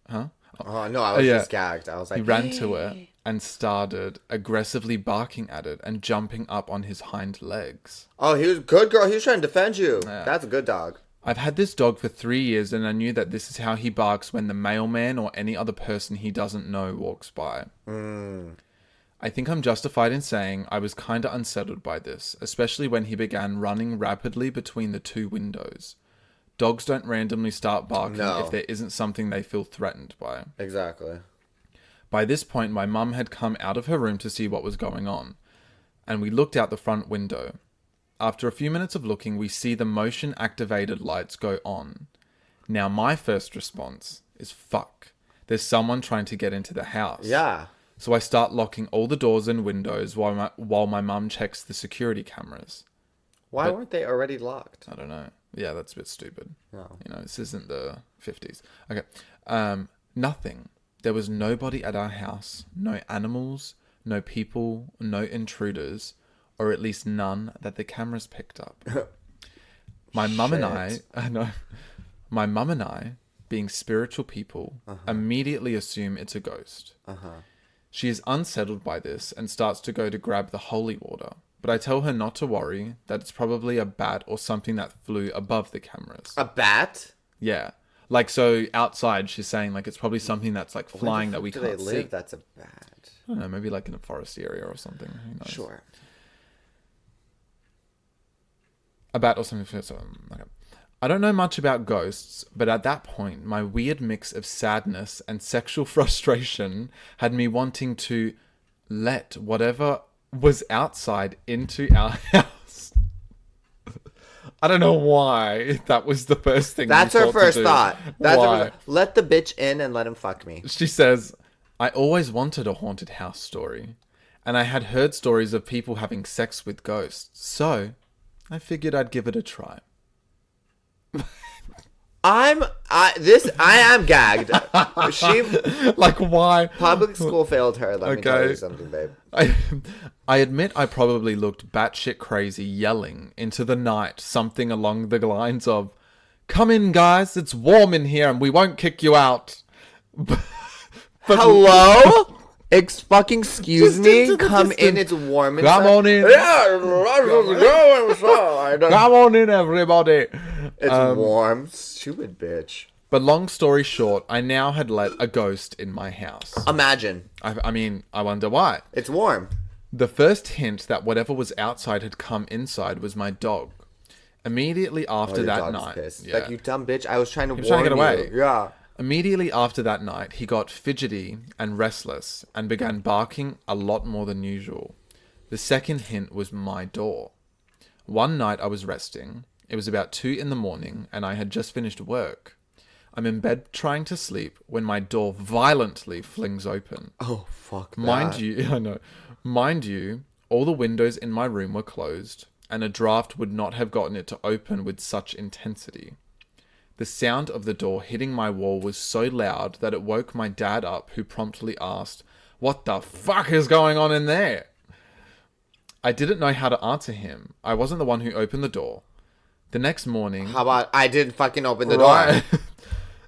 Huh? Oh, no, I was just gagged. I was like... He ran to it and started aggressively barking at it and jumping up on his hind legs. Oh, he was good, girl. He was trying to defend you. That's a good dog. I've had this dog for 3 years and I knew that this is how he barks when the mailman or any other person he doesn't know walks by. I think I'm justified in saying I was kinda unsettled by this, especially when he began running rapidly between the 2 windows. Dogs don't randomly start barking if there isn't something they feel threatened by. Exactly. By this point, my mum had come out of her room to see what was going on, and we looked out the front window. After a few minutes of looking, we see the motion-activated lights go on. Now, my first response is, fuck, there's someone trying to get into the house. Yeah. So I start locking all the doors and windows while my mum checks the security cameras. Why weren't they already locked? I don't know. Yeah, that's a bit stupid. No. You know, this isn't the 50s. Okay. Nothing. There was nobody at our house. No animals, no people, no intruders, or at least none that the cameras picked up. My mum and I, being spiritual people, immediately assume it's a ghost. She is unsettled by this and starts to go to grab the holy water. But I tell her not to worry, that it's probably a bat or something that flew above the cameras. A bat? Yeah. Like, so outside, she's saying, like, it's probably something that's, like, flying that we can't see. Where do they live? That's a bat. I don't know, maybe, like, in a forest area or something. Who knows? Sure. A bat or something. Okay. I don't know much about ghosts, but at that point, my weird mix of sadness and sexual frustration had me wanting to let whatever was outside into our house. I don't know why that was the first thing. That's her first thought. Why? Let the bitch in and let him fuck me. She says, I always wanted a haunted house story, and I had heard stories of people having sex with ghosts, so I figured I'd give it a try. I am gagged. She Like, why? public school failed her. Let me tell you something, babe. I admit I probably looked batshit crazy yelling into the night something along the lines of, come in guys, it's warm in here and we won't kick you out. Hello? Fucking excuse Just me? into the Come in, distance. it's warm Come inside. on in. Yeah, Come on in, everybody. it's warm. Stupid bitch. But long story short, I now had let a ghost in my house. Imagine. I mean, I wonder why. It's warm. The first hint that whatever was outside had come inside was my dog. Immediately after Your that dog's night, pissed. yeah. Like, you dumb bitch. I was trying to warn trying to get away. you. Yeah. Immediately after that night, he got fidgety and restless and began barking a lot more than usual. The second hint was my door. One night I was resting. It was about 2 a.m. and I had just finished work. I'm in bed trying to sleep when my door violently flings open. Oh, fuck that. Mind you, all the windows in my room were closed, and a draft would not have gotten it to open with such intensity. The sound of the door hitting my wall was so loud that it woke my dad up, who promptly asked, "What the fuck is going on in there?" I didn't know how to answer him. I wasn't the one who opened the door. The next morning... How about I didn't fucking open the door?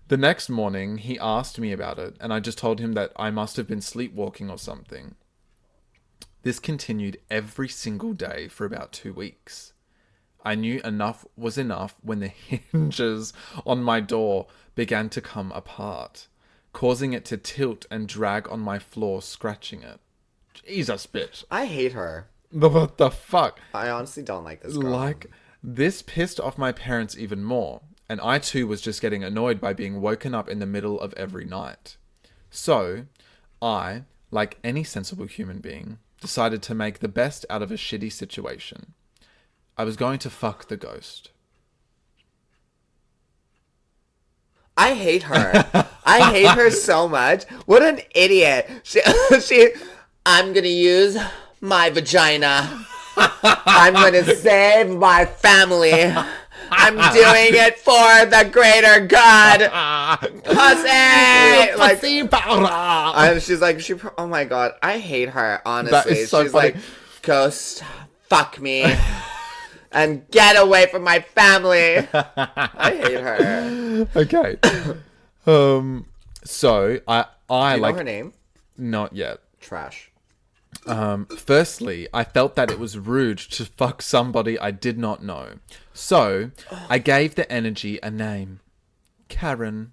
The next morning, he asked me about it, and I just told him that I must have been sleepwalking or something. This continued every single day for about 2 weeks. I knew enough was enough when the hinges on my door began to come apart, causing it to tilt and drag on my floor, scratching it. Jesus, bitch. I hate her. What the fuck? I honestly don't like this girl. Like, this pissed off my parents even more, and I too was just getting annoyed by being woken up in the middle of every night. So, I, like any sensible human being, decided to make the best out of a shitty situation. I was going to fuck the ghost. I hate her. I hate her so much. What an idiot. I'm gonna use my vagina. I'm gonna save my family. I'm doing it for the greater good. Pussy! Like, and she's like, oh my god, I hate her, honestly. That is so she's funny. like, ghost, fuck me. And get away from my family. I hate her. Okay. So I Do you like know her name? not yet. Trash. Firstly, I felt that it was rude to fuck somebody I did not know. So, I gave the energy a name. Karen.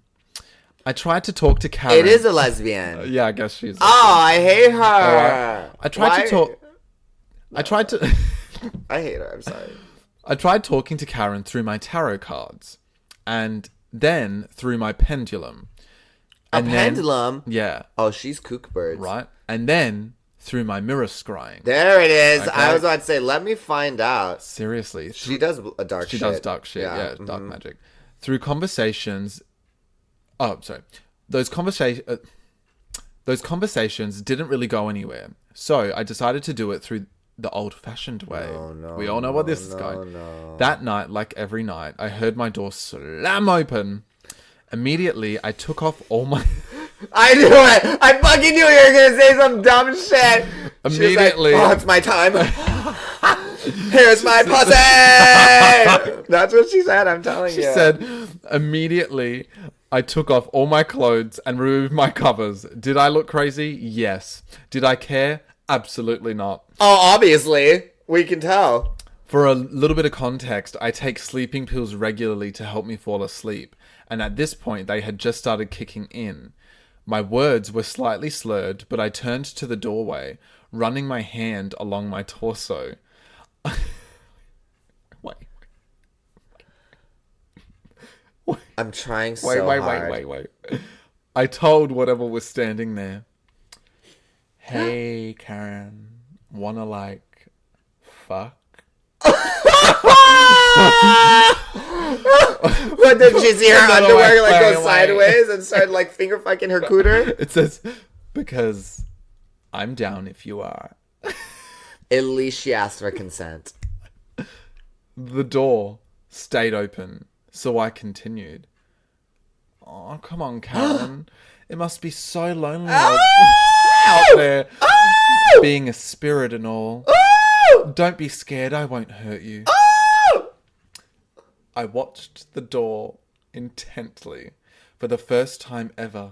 I tried to talk to Karen. It is a lesbian. Yeah, I guess she's... Oh, I hate her. Alright. I tried to talk... I hate her. I'm sorry. I tried talking to Karen through my tarot cards. And then through my pendulum. And then- Pendulum? Yeah, Oh, she's kook birds. right? And then through my mirror scrying. There it is. Okay. I was about to say, let me find out. Seriously. She does a dark She shit. does dark shit, yeah, dark mhm. magic. Through conversations... Oh, sorry. Those conversations didn't really go anywhere. So I decided to do it through the old-fashioned way. No, We all know what this is going. That night, like every night, I heard my door slam open. Immediately, I took off all my... I knew it. I fucking knew you were going to say some dumb shit. Immediately. She was like, oh, it's my time. Here's my pussy. That's what she said. I'm telling you. She said, immediately, I took off all my clothes and removed my covers. Did I look crazy? Yes. Did I care? Absolutely not. Oh, obviously. We can tell. For a little bit of context, I take sleeping pills regularly to help me fall asleep. And at this point, they had just started kicking in. My words were slightly slurred, but I turned to the doorway, running my hand along my torso. Wait. I'm trying so hard. Wait. I told whatever was standing there, hey, Karen, wanna, like, fuck? What, did she see her No, underwear wait, go wait. sideways and start like finger fucking her cooter? It says, because I'm down if you are. At least she asked for consent. The door stayed open, so I continued. Oh, come on, Karen. It must be so lonely out there, being a spirit and all. Don't be scared, I won't hurt you. I watched the door intently. For the first time ever,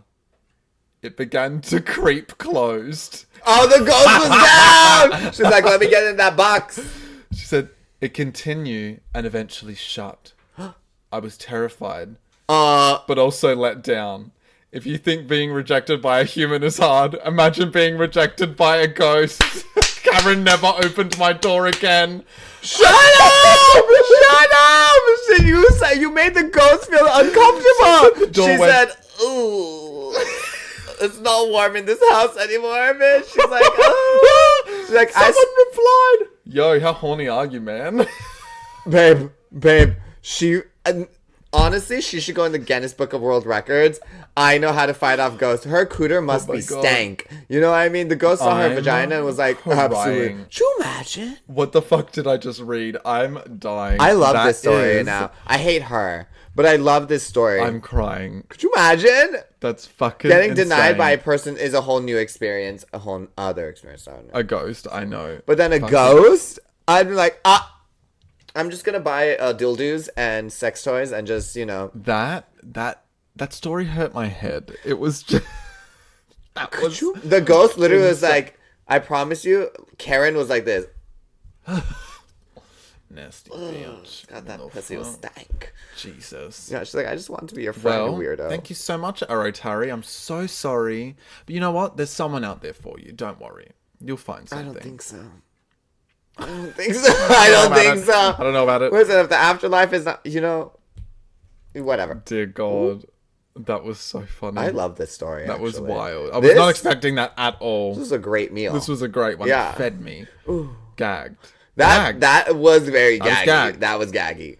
it began to creep closed. Oh, the ghost was down! She's like, let me get in that box. She said, it continued and eventually shut. I was terrified, but also let down. If you think being rejected by a human is hard, imagine being rejected by a ghost. Karen never opened my door again. Shut up! Shut up! You made the ghost feel uncomfortable. She Doorway. said, ooh, it's not warm in this house anymore, bitch. She's like, oh. She's like, Someone replied, yo, how horny are you, man? babe, honestly, she should go in the Guinness Book of World Records. I know how to fight off ghosts. Her cooter must my be God. stank. You know what I mean? The ghost saw her I'm vagina and was like, crying. absolutely. Could you imagine? What the fuck did I just read? I'm dying. I love That this story is- now. I hate her, but I love this story. I'm crying. Could you imagine? That's fucking Getting denied by a insane. person is a whole new experience, a whole other experience. I don't know. A ghost, I know. But then a ghost, I'd be like, I'm just gonna buy dildos and sex toys and just, That story hurt my head. It was just... The ghost literally was like, I promise you, Karen was like this. nasty bitch. God, that No pussy was fuck. stank. Jesus. Yeah, she's like, I just want to be your friend, Well, weirdo. thank you so much, Arotari. I'm so sorry. But you know what? There's someone out there for you. Don't worry. You'll find I something. don't think so. I don't think so. I don't think so. I don't know about it. Listen, if the afterlife is not, whatever. Dear God. That was so funny. I love this story. That was actually. wild. I was not expecting that at all. This was a great meal. This was a great one. Yeah. It fed me. Gagged. that. Gagged. That was very That was gaggy. gagged. That was gaggy.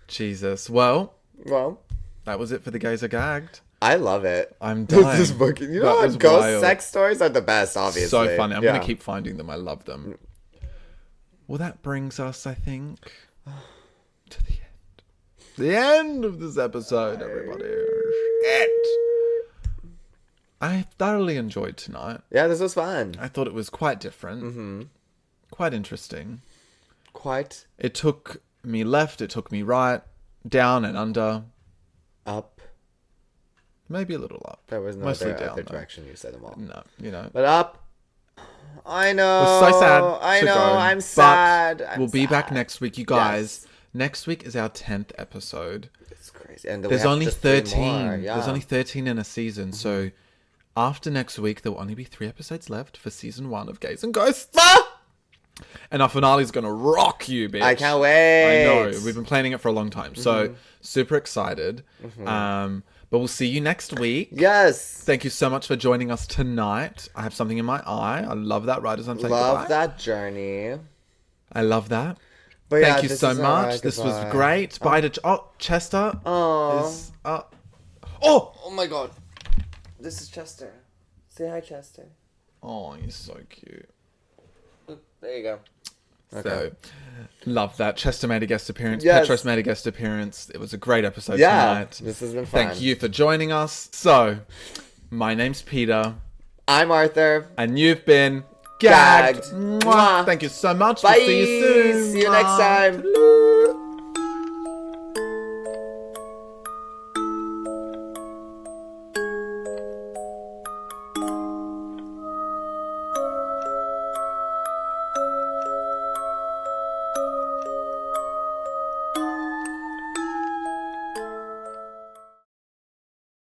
Jesus. Well, Well, that was it for the gays are gagged. I love it. I'm dying. This book, you That know was what? Ghost wild. sex stories are the best, obviously. So funny. I'm Yeah. going to keep finding them. I love them. Well, that brings us, I think, to the end. The end of this episode, everybody. Shit. I thoroughly enjoyed tonight. Yeah, this was fun. I thought it was quite different. Quite interesting. Quite It took me left, it took me right, down and under, up. maybe a little up. There was no Mostly other down, though. direction you said them all. No, you know. But up. I know. It was so sad. I to know. go, I'm but sad. I'm we'll be back sad. next week, you guys. Yes. Next week is our 10th episode. It's crazy. And we There's have only just 3 13. more, yeah. There's only 13 in a season. So after next week, there will only be 3 episodes left for season 1 of Gays and Ghosts. And our finale is going to rock you, bitch. I can't wait. I know. We've been planning it for a long time. So super excited. But we'll see you next week. Yes. Thank you so much for joining us tonight. I have something in my eye. I love that right as I'm saying Love goodbye. that journey. I love that. But Thank yeah, you this so is much. alright, This was goodbye. great. Bye to Chester. Oh. Is, oh, Oh my god. This is Chester. Say hi, Chester. oh, he's so cute. There you go. So, love that. Chester made a guest appearance. Yes. Petros made a guest appearance. It was a great episode Yeah. tonight. This has been fun. Thank you for joining us. So, my name's Peter, I'm Arthur. and you've been Gagged. Gagged. Mwah. Mwah. Thank you so much. Bye. We'll see you soon. See you next Mwah. time.